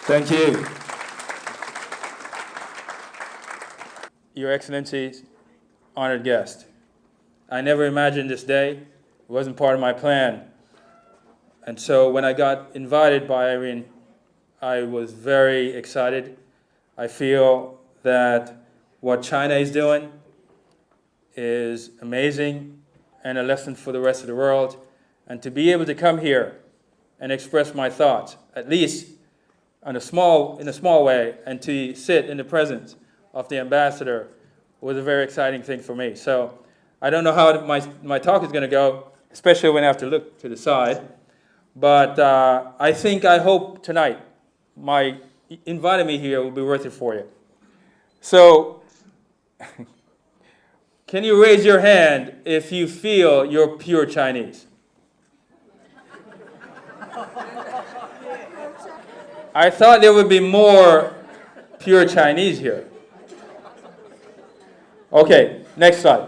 Thank you. Your Excellencies, honored guest. I never imagined this day. It wasn't part of my plan. And so when I got invited by Irene, I was very excited. I feel that what China is doing is amazing and a lesson for the rest of the world. And to be able to come here and express my thoughts, at least in a small way, and to sit in the presence of the ambassador was a very exciting thing for me. So I don't know how my talk is going to go, especially when I have to look to the side. But I hope tonight, my inviting me here will be worth it for you. So, can you raise your hand if you feel you're pure Chinese? I thought there would be more pure Chinese here. Okay, next slide.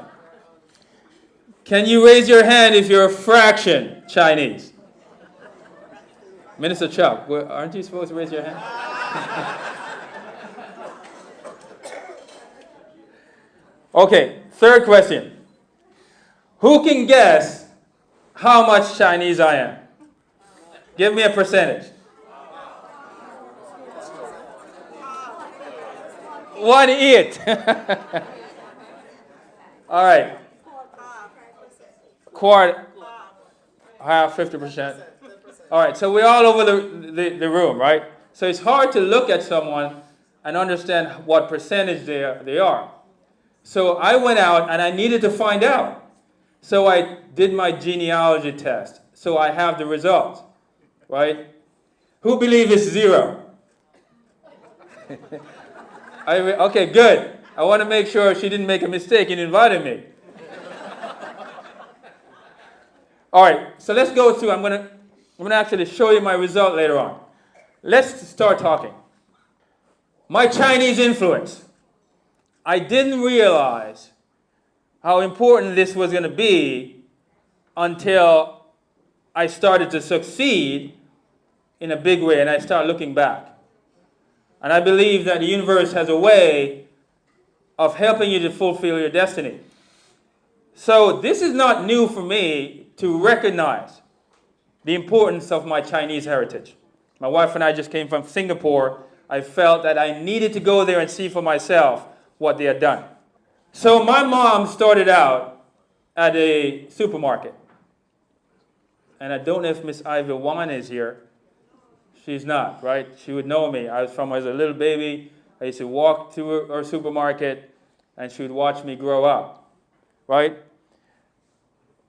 Can you raise your hand if you're a fraction Chinese? Minister Chuck, aren't you supposed to raise your hand? Okay, third question. Who can guess how much Chinese I am? Give me a percentage. 1/8. All right. Quarter, half, 50%. All right, so we're all over the room, right? So it's hard to look at someone and understand what percentage they are. So I went out and I needed to find out. So I did my genealogy test. So I have the results, right? Who believes it's 0? Okay, good. I want to make sure she didn't make a mistake in inviting me. All right, so let's go through. I'm gonna actually show you my result later on. Let's start talking. My Chinese influence. I didn't realize how important this was going to be until I started to succeed in a big way and I started looking back. And I believe that the universe has a way of helping you to fulfill your destiny. So this is not new for me to recognize the importance of my Chinese heritage. My wife and I just came from Singapore. I felt that I needed to go there and see for myself what they had done. So my mom started out at a supermarket. And I don't know if Miss Ivy Wan is here. She's not, right? She would know me. I was from as a little baby. I used to walk through our supermarket and she would watch me grow up, right?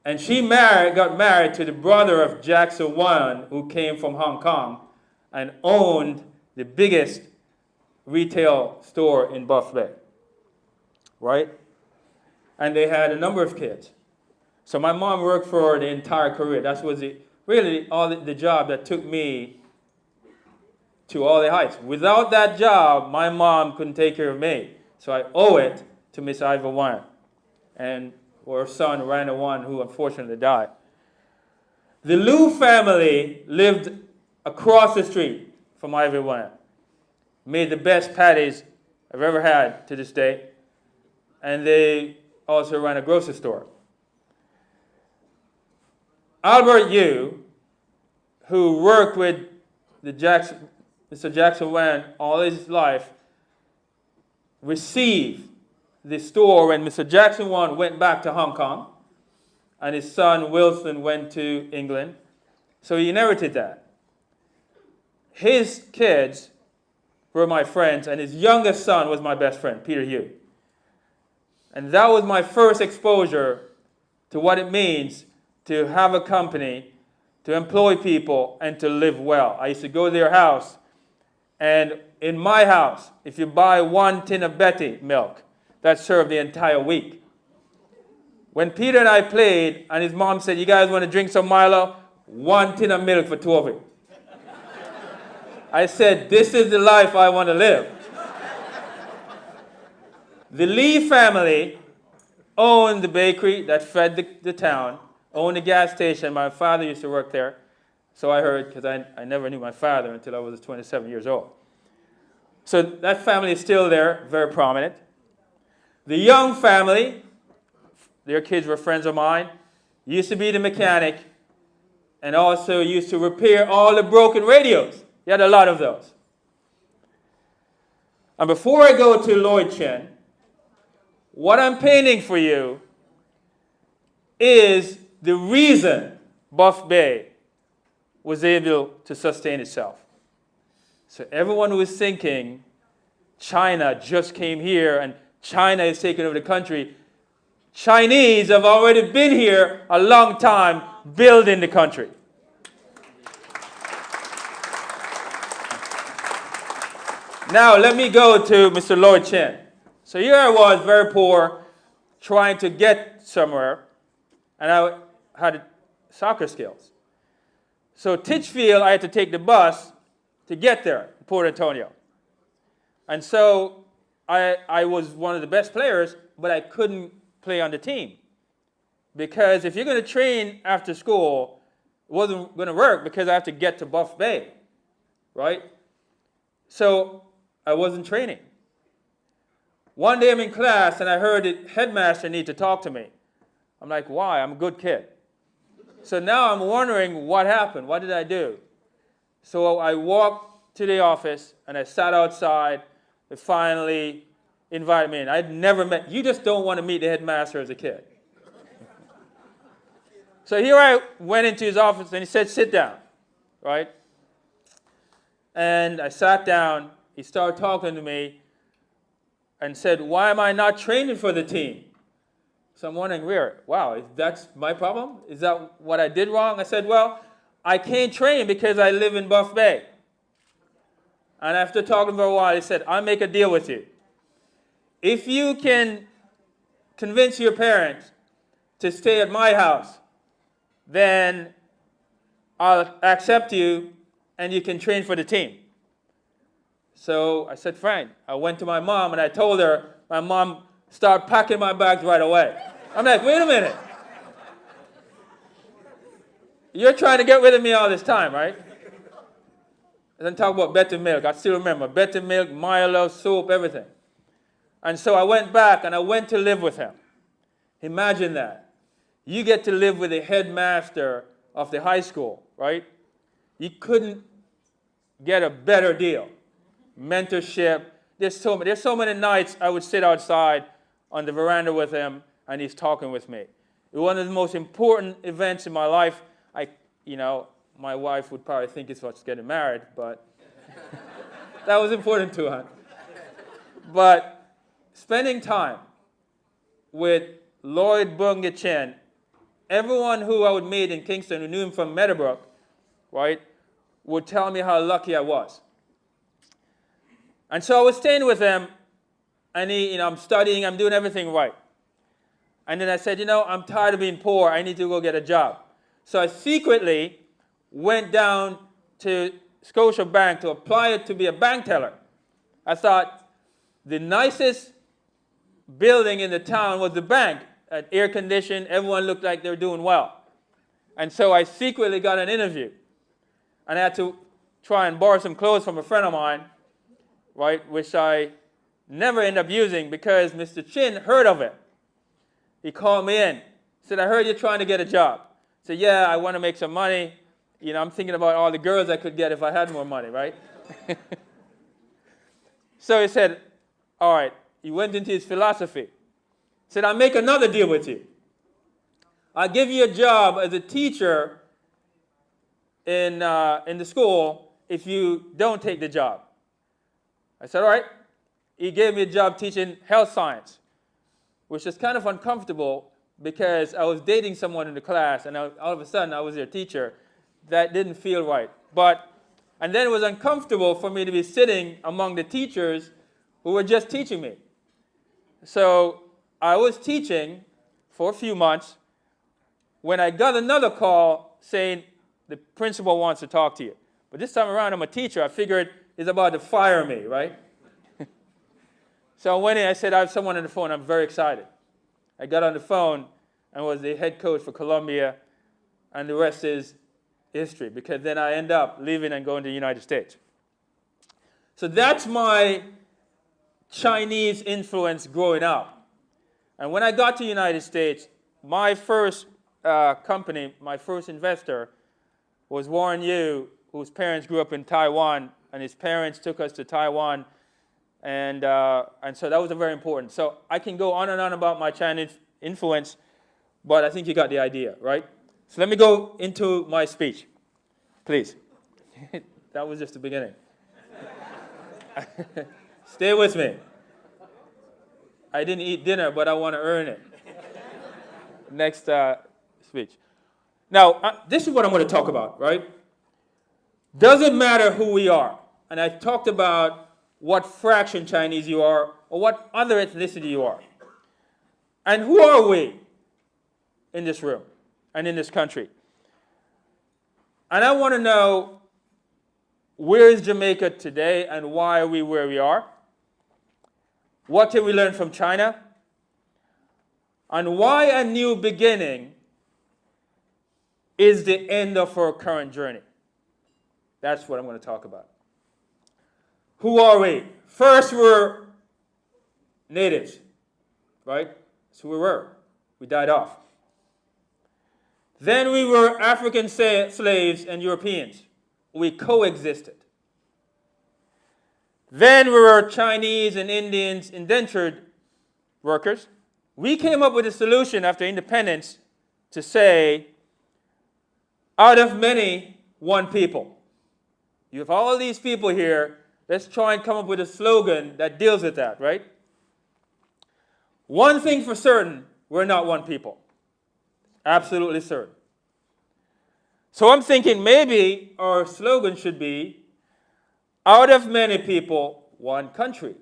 And she got married to the brother of Jackson Wan, who came from Hong Kong and owned the biggest retail store in Buff Bay, right? And they had a number of kids. So my mom worked for her the entire career. That was the job that took me to all the heights. Without that job, my mom couldn't take care of me. So I owe it to Miss Ivy Wan and her son, Rana Wan, who unfortunately died. The Liu family lived across the street from Ivy Wan. Made the best patties I've ever had to this day. And they also ran a grocery store. Albert Yu, who worked with Mr. Jackson Wan all his life, received the store when Mr. Jackson Wan went back to Hong Kong and his son Wilson went to England. So he inherited that. His kids were my friends and his youngest son was my best friend, Peter Yu. And that was my first exposure to what it means to have a company, to employ people, and to live well. I used to go to their house, and in my house, if you buy 1 tin of Betty milk, that served the entire week. When Peter and I played, and his mom said, "You guys want to drink some Milo?" 1 tin of milk for 2 of you. I said, "This is the life I want to live." The Lee family owned the bakery that fed the town, owned the gas station. My father used to work there. So I heard, because I never knew my father until I was 27 years old. So that family is still there, very prominent. The Young family, their kids were friends of mine, used to be the mechanic, and also used to repair all the broken radios. He had a lot of those. And before I go to Lloyd Chen, what I'm painting for you is the reason Buff Bay was able to sustain itself. So everyone who is thinking China just came here and China is taking over the country, Chinese have already been here a long time building the country. Now let me go to Mr. Lloyd Chen. So here I was, very poor, trying to get somewhere, and I had soccer skills. So Titchfield, I had to take the bus to get there, Port Antonio. And so I was one of the best players, but I couldn't play on the team. Because if you're going to train after school, it wasn't going to work because I have to get to Buff Bay, right? So I wasn't training. One day I'm in class and I heard the headmaster need to talk to me. I'm like, why? I'm a good kid. So now I'm wondering what happened. What did I do? So I walked to the office and I sat outside. They finally invited me in. I'd never met, you just don't want to meet the headmaster as a kid. So here I went into his office and he said, sit down, right? And I sat down. He started talking to me and said, why am I not training for the team? So I'm wondering, wow, that's my problem? Is that what I did wrong? I said, well, I can't train because I live in Buff Bay. And after talking for a while, he said, I'll make a deal with you. If you can convince your parents to stay at my house, then I'll accept you and you can train for the team. So I said, fine. I went to my mom and I told her. My mom started packing my bags right away. I'm like, wait a minute. You're trying to get rid of me all this time, right? And then talk about better milk. I still remember better milk, Milo, soap, everything. And so I went back and I went to live with him. Imagine that. You get to live with the headmaster of the high school, right? You couldn't get a better deal. Mentorship. There's so many nights I would sit outside on the veranda with him and he's talking with me. It was one of the most important events in my life. My wife would probably think it's what's getting married, but that was important to her. But spending time with Lloyd Bunga Chen, everyone who I would meet in Kingston who knew him from Meadowbrook, right, would tell me how lucky I was. And so I was staying with him, and I'm studying, I'm doing everything right. And then I said, I'm tired of being poor, I need to go get a job. So I secretly went down to Scotia Bank to apply to be a bank teller. I thought the nicest building in the town was the bank. Air conditioned, everyone looked like they were doing well. And so I secretly got an interview. And I had to try and borrow some clothes from a friend of mine, right, which I never ended up using because Mr. Chin heard of it. He called me in. Said, I heard you're trying to get a job. I said, yeah, I want to make some money. I'm thinking about all the girls I could get if I had more money, right? So he said, all right. He went into his philosophy. He said, I'll make another deal with you. I'll give you a job as a teacher in the school if you don't take the job. I said, all right. He gave me a job teaching health science, which is kind of uncomfortable because I was dating someone in the class, and all of a sudden I was their teacher. That didn't feel right. And then it was uncomfortable for me to be sitting among the teachers who were just teaching me. So I was teaching for a few months when I got another call saying the principal wants to talk to you. But this time around I'm a teacher. I figured he's about to fire me, right? So I went in, I said, I have someone on the phone, I'm very excited. I got on the phone and was the head coach for Columbia, and the rest is history, because then I end up leaving and going to the United States. So that's my Chinese influence growing up. And when I got to the United States, my first company, my first investor was Warren Yu, whose parents grew up in Taiwan, and his parents took us to Taiwan, and so that was very important. So I can go on and on about my Chinese influence, but I think you got the idea, right? So let me go into my speech, please. That was just the beginning. Stay with me. I didn't eat dinner, but I want to earn it. Next speech. Now, this is what I'm going to talk about, right? Doesn't matter who we are. And I've talked about what fraction Chinese you are or what other ethnicity you are. And who are we in this room and in this country? And I want to know, where is Jamaica today and why are we where we are? What can we learn from China? And why a new beginning is the end of our current journey. That's what I'm going to talk about. Who are we? First, we're natives, right? That's who we were. We died off. Then we were African slaves and Europeans. We coexisted. Then we were Chinese and Indians, indentured workers. We came up with a solution after independence to say, out of many, one people. You have all these people here. Let's try and come up with a slogan that deals with that, right? One thing for certain, we're not one people. Absolutely certain. So I'm thinking maybe our slogan should be, out of many people, one country.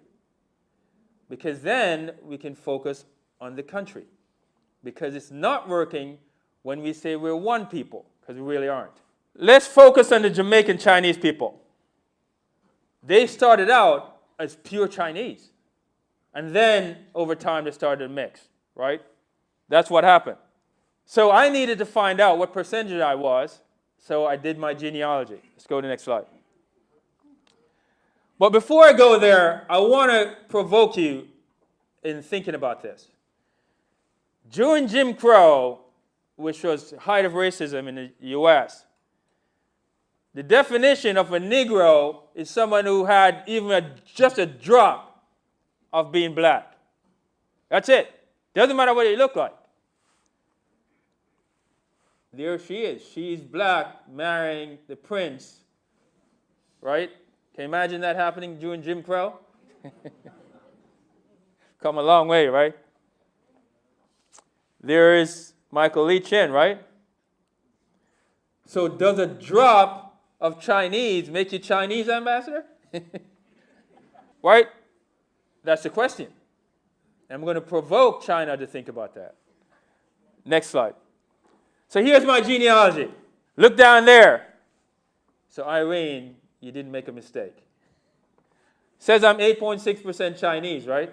Because then we can focus on the country. Because it's not working when we say we're one people, because we really aren't. Let's focus on the Jamaican Chinese people. They started out as pure Chinese. And then, over time, they started to mix, right? That's what happened. So I needed to find out what percentage I was, so I did my genealogy. Let's go to the next slide. But before I go there, I want to provoke you in thinking about this. During Jim Crow, which was the height of racism in the U.S., the definition of a Negro is someone who had even just a drop of being black. That's it. Doesn't matter what you look like. There she is. She's black, marrying the prince, right? Can you imagine that happening during Jim Crow? Come a long way, right? There is Michael Lee Chin, right? So does a drop of Chinese make you Chinese ambassador? Right? That's the question. I'm going to provoke China to think about that. Next slide. So here's my genealogy. Look down there. So Irene, you didn't make a mistake. Says I'm 8.6% Chinese, right?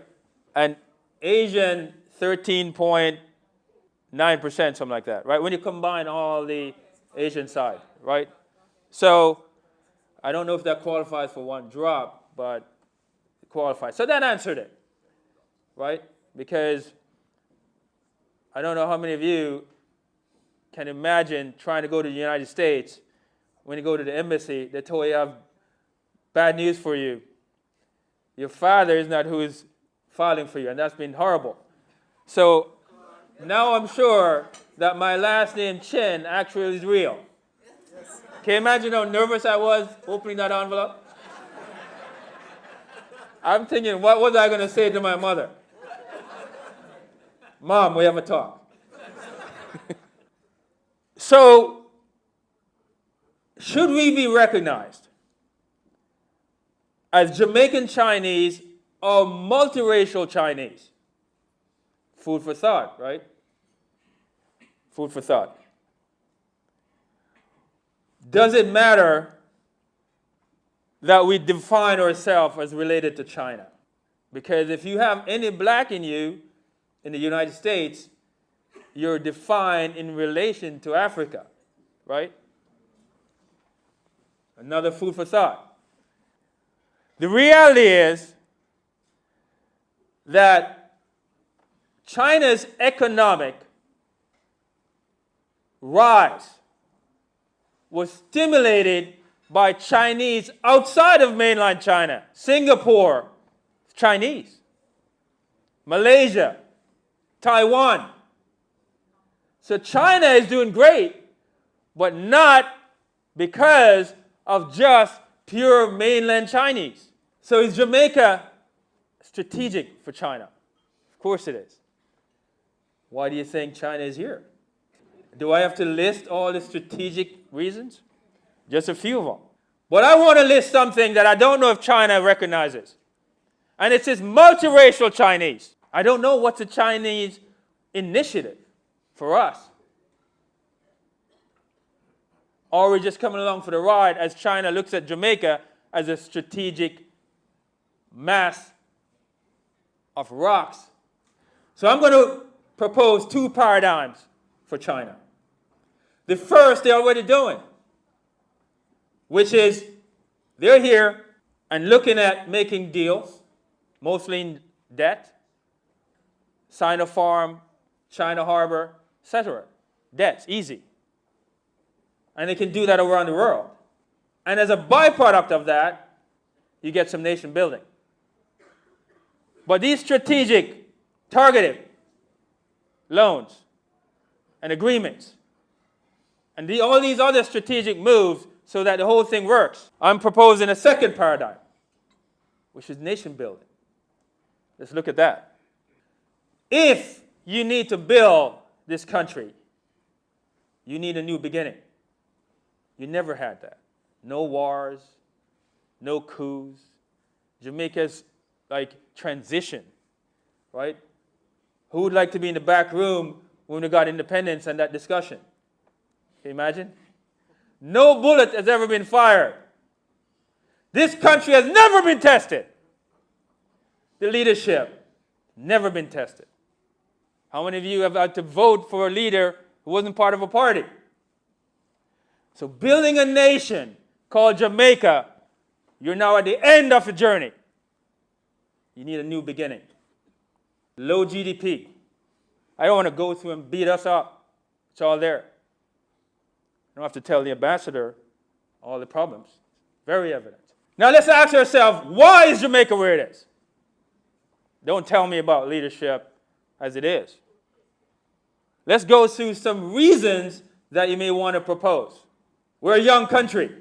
And Asian, 13.9%, something like that, right? When you combine all the Asian side, right? So I don't know if that qualifies for one drop, but it qualifies. So that answered it, right? Because I don't know how many of you can imagine trying to go to the United States. When you go to the embassy, they tell you, I have bad news for you. Your father is not who is filing for you, and that's been horrible. So now I'm sure that my last name, Chen, actually is real. Can you imagine how nervous I was opening that envelope? I'm thinking, what was I going to say to my mother? Mom, we have a talk. So, should we be recognized as Jamaican Chinese or multiracial Chinese? Food for thought, right? Food for thought. Does it matter that we define ourselves as related to China? Because if you have any black in you in the United States, you're defined in relation to Africa, right? Another food for thought. The reality is that China's economic rise was stimulated by Chinese outside of mainland China. Singapore, Chinese. Malaysia, Taiwan. So China is doing great, but not because of just pure mainland Chinese. So is Jamaica strategic for China? Of course it is. Why do you think China is here? Do I have to list all the strategic reasons? Just a few of them. But I want to list something that I don't know if China recognizes. And it's this multiracial Chinese. I don't know what's a Chinese initiative for us. Or we're just coming along for the ride as China looks at Jamaica as a strategic mass of rocks. So I'm going to propose two paradigms for China. The first they're already doing, which is they're here and looking at making deals, mostly in debt, Sinopharm, China Harbor, etc. Debts, easy. And they can do that around the world. And as a byproduct of that, you get some nation building. But these strategic, targeted loans and agreements, and all these other strategic moves so that the whole thing works. I'm proposing a second paradigm, which is nation building. Let's look at that. If you need to build this country, you need a new beginning. You never had that. No wars, no coups. Jamaica's like transition, right? Who would like to be in the back room when we got independence and that discussion? Can you imagine? No bullet has ever been fired. This country has never been tested. The leadership, never been tested. How many of you have had to vote for a leader who wasn't part of a party? So building a nation called Jamaica, you're now at the end of the journey. You need a new beginning. Low GDP. I don't want to go through and beat us up. It's all there. I don't have to tell the ambassador all the problems. Very evident. Now let's ask ourselves, why is Jamaica where it is? Don't tell me about leadership as it is. Let's go through some reasons that you may want to propose. We're a young country.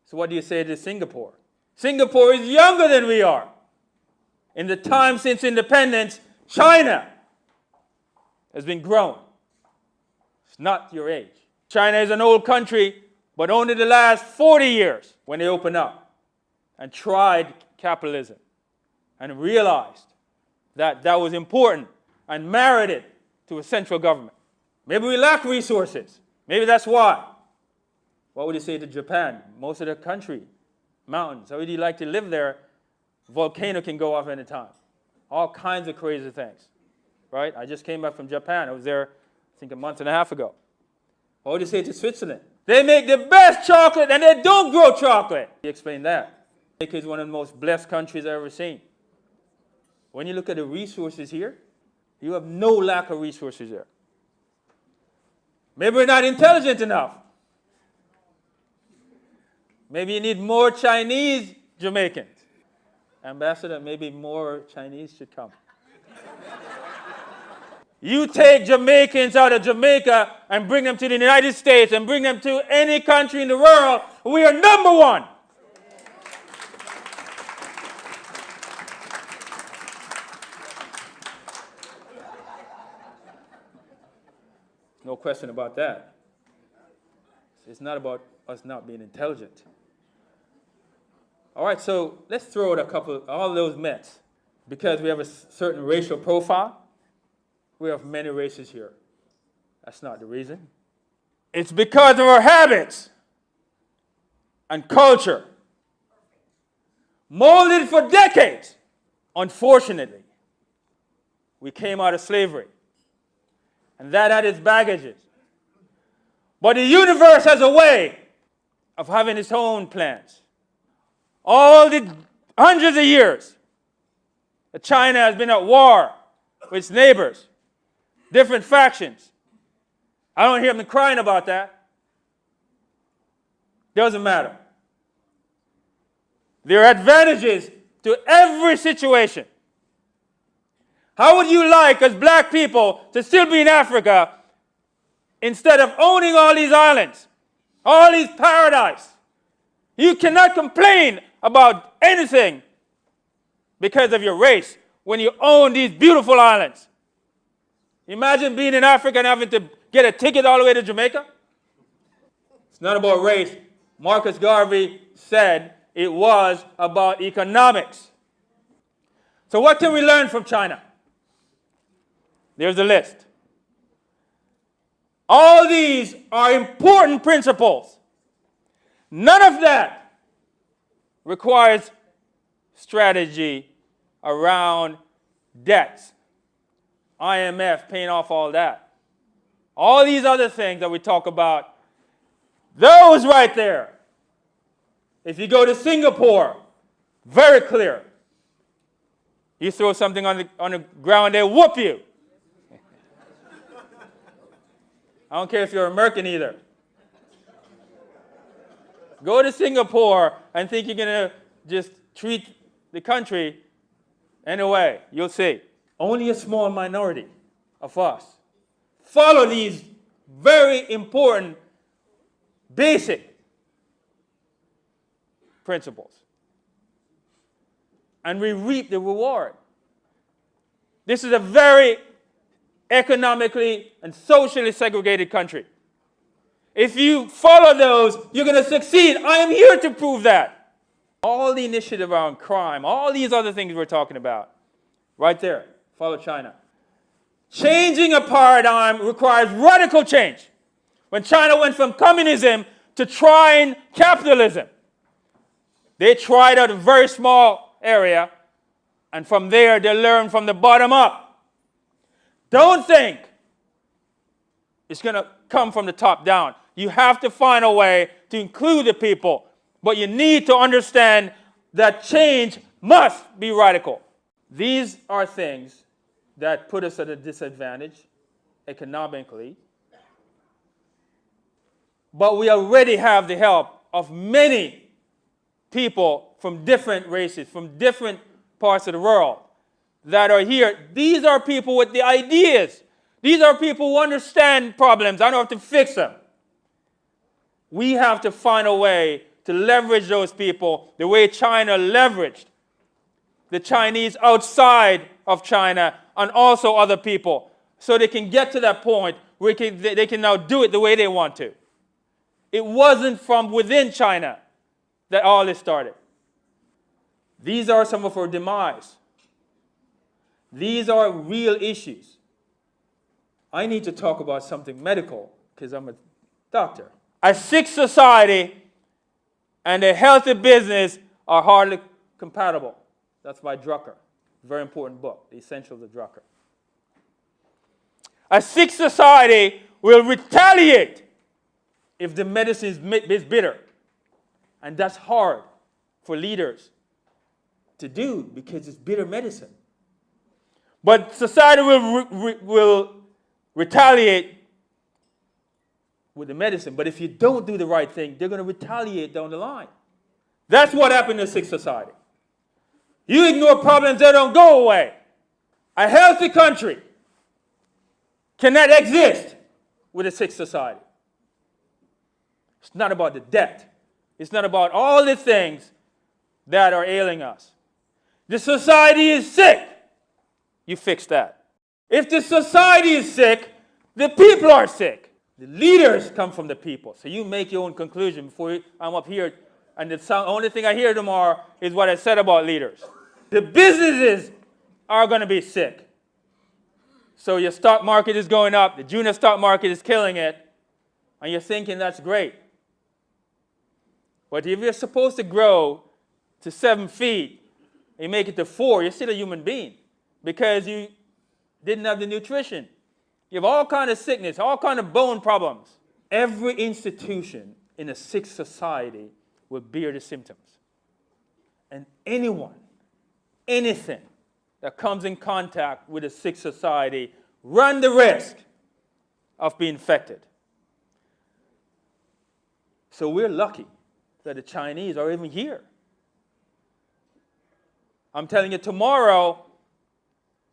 So what do you say to Singapore? Singapore is younger than we are. In the time since independence, China has been growing. It's not your age. China is an old country, but only the last 40 years when they opened up and tried capitalism and realized that that was important and married it to a central government. Maybe we lack resources. Maybe that's why. What would you say to Japan? Most of the country, mountains. How would you like to live there? Volcano can go off any time. All kinds of crazy things, right? I just came back from Japan. I was there, I think, a month and a half ago. What would you say to Switzerland? They make the best chocolate and they don't grow chocolate. You explain that. Jamaica is one of the most blessed countries I've ever seen. When you look at the resources here, you have no lack of resources here. Maybe we're not intelligent enough. Maybe you need more Chinese Jamaicans. Ambassador, maybe more Chinese should come. You take Jamaicans out of Jamaica and bring them to the United States and bring them to any country in the world, we are number one. No question about that. It's not about us not being intelligent. All right, so let's throw out a couple, all those myths. Because we have a certain racial profile, we have many races here. That's not the reason. It's because of our habits and culture. Molded for decades. Unfortunately, we came out of slavery. And that had its baggages. But the universe has a way of having its own plans. All the hundreds of years that China has been at war with its neighbors, different factions. I don't hear them crying about that. Doesn't matter. There are advantages to every situation. How would you like, as black people, to still be in Africa instead of owning all these islands, all these paradise? You cannot complain about anything because of your race when you own these beautiful islands. Imagine being in Africa and having to get a ticket all the way to Jamaica. It's not about race. Marcus Garvey said it was about economics. So what can we learn from China? There's a list. All these are important principles. None of that requires strategy around debts, IMF paying off all that. All these other things that we talk about, those right there. If you go to Singapore, very clear. You throw something on the ground, they whoop you. I don't care if you're American either. Go to Singapore and think you're going to just treat the country anyway. You'll see. Only a small minority of us follow these very important, basic principles. And we reap the reward. This is a very economically and socially segregated country. If you follow those, you're going to succeed. I am here to prove that. All the initiative around crime, all these other things we're talking about, right there, follow China. Changing a paradigm requires radical change. When China went from communism to trying capitalism, they tried out a very small area, and from there they learned from the bottom up. Don't think it's going to come from the top down. You have to find a way to include the people, but you need to understand that change must be radical. These are things that put us at a disadvantage economically, but we already have the help of many people from different races, from different parts of the world that are here. These are people with the ideas. These are people who understand problems. I don't have to fix them. We have to find a way to leverage those people the way China leveraged the Chinese outside of China and also other people, so they can get to that point where they can now do it the way they want to. It wasn't from within China that all this started. These are some of our demise. These are real issues. I need to talk about something medical because I'm a doctor. A sick society and a healthy business are hardly compatible. That's by Drucker. Very important book, The Essentials of Drucker. A sick society will retaliate if the medicine is bitter. And that's hard for leaders to do because it's bitter medicine. But society will retaliate with the medicine. But if you don't do the right thing, they're going to retaliate down the line. That's what happened in a sick society. You ignore problems, they don't go away. A healthy country cannot exist with a sick society. It's not about the debt. It's not about all the things that are ailing us. The society is sick. You fix that. If the society is sick, the people are sick. The leaders come from the people. So you make your own conclusion before I'm up here. And the only thing I hear tomorrow is what I said about leaders. The businesses are going to be sick. So your stock market is going up. The junior stock market is killing it. And you're thinking that's great. But if you're supposed to grow to 7 feet and you make it to 4, you're still a human being because you didn't have the nutrition. You have all kind of sickness, all kind of bone problems. Every institution in a sick society will bear the symptoms. And anyone, anything that comes in contact with a sick society run the risk of being infected. So we're lucky that the Chinese are even here. I'm telling you, tomorrow,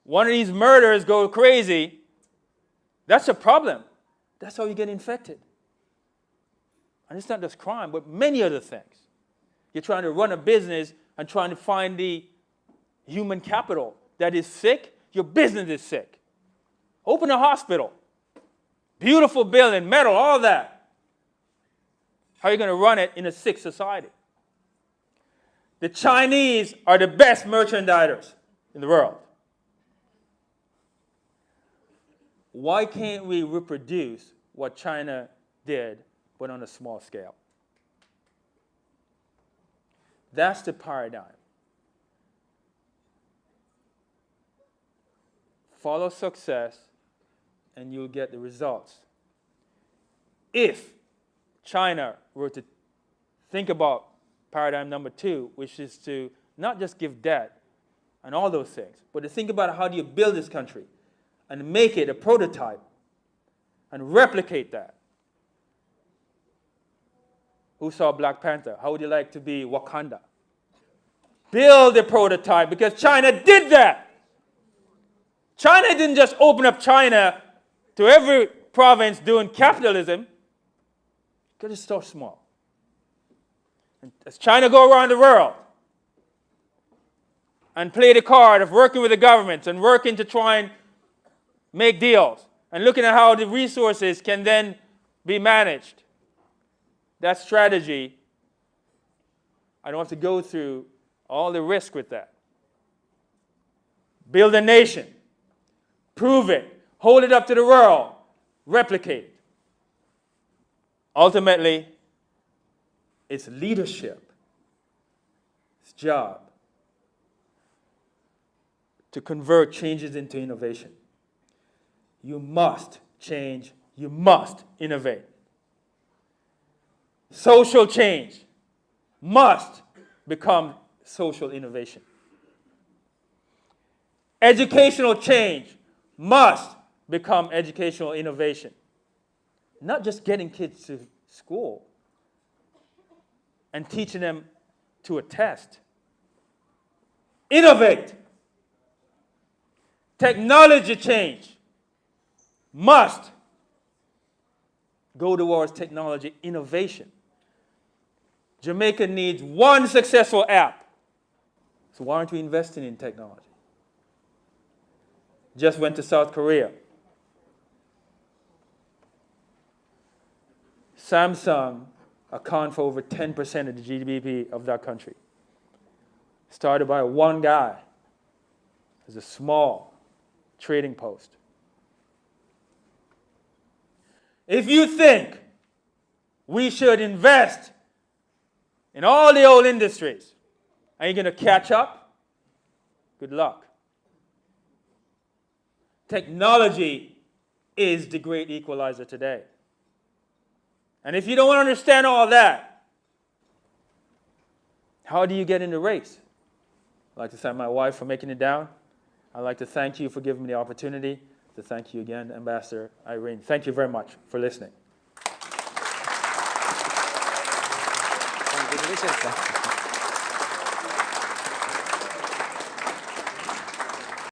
one of these murderers go crazy. That's a problem. That's how you get infected. And it's not just crime, but many other things. You're trying to run a business and trying to find the human capital that is sick. Your business is sick. Open a hospital. Beautiful building, metal, all that. How are you going to run it in a sick society? The Chinese are the best merchandisers in the world. Why can't we reproduce what China did, but on a small scale? That's the paradigm. Follow success, and you'll get the results. If China were to think about paradigm number 2, which is to not just give debt and all those things, but to think about how do you build this country and make it a prototype and replicate that. Who saw Black Panther? How would you like to be Wakanda? Build a prototype, because China did that. China didn't just open up China to every province doing capitalism. You got to start small. And as China go around the world and play the card of working with the governments and working to try and make deals and looking at how the resources can then be managed, that strategy, I don't have to go through all the risk with that. Build a nation. Prove it. Hold it up to the world. Replicate it. Ultimately, it's leadership. It's job to convert changes into innovation. You must change. You must innovate. Social change must become social innovation. Educational change must become educational innovation. Not just getting kids to school and teaching them to a test. Innovate. Technology change must go towards technology innovation. Jamaica needs one successful app. So why aren't we investing in technology? Just went to South Korea. Samsung accounts for over 10% of the GDP of that country. Started by one guy as a small trading post. If you think we should invest in all the old industries, are you going to catch up? Good luck. Technology is the great equalizer today. And if you don't understand all that, how do you get in the race? I'd like to thank my wife for making it down. I'd like to thank you for giving me the opportunity to thank you again, Ambassador Irene. Thank you very much for listening. Thank you.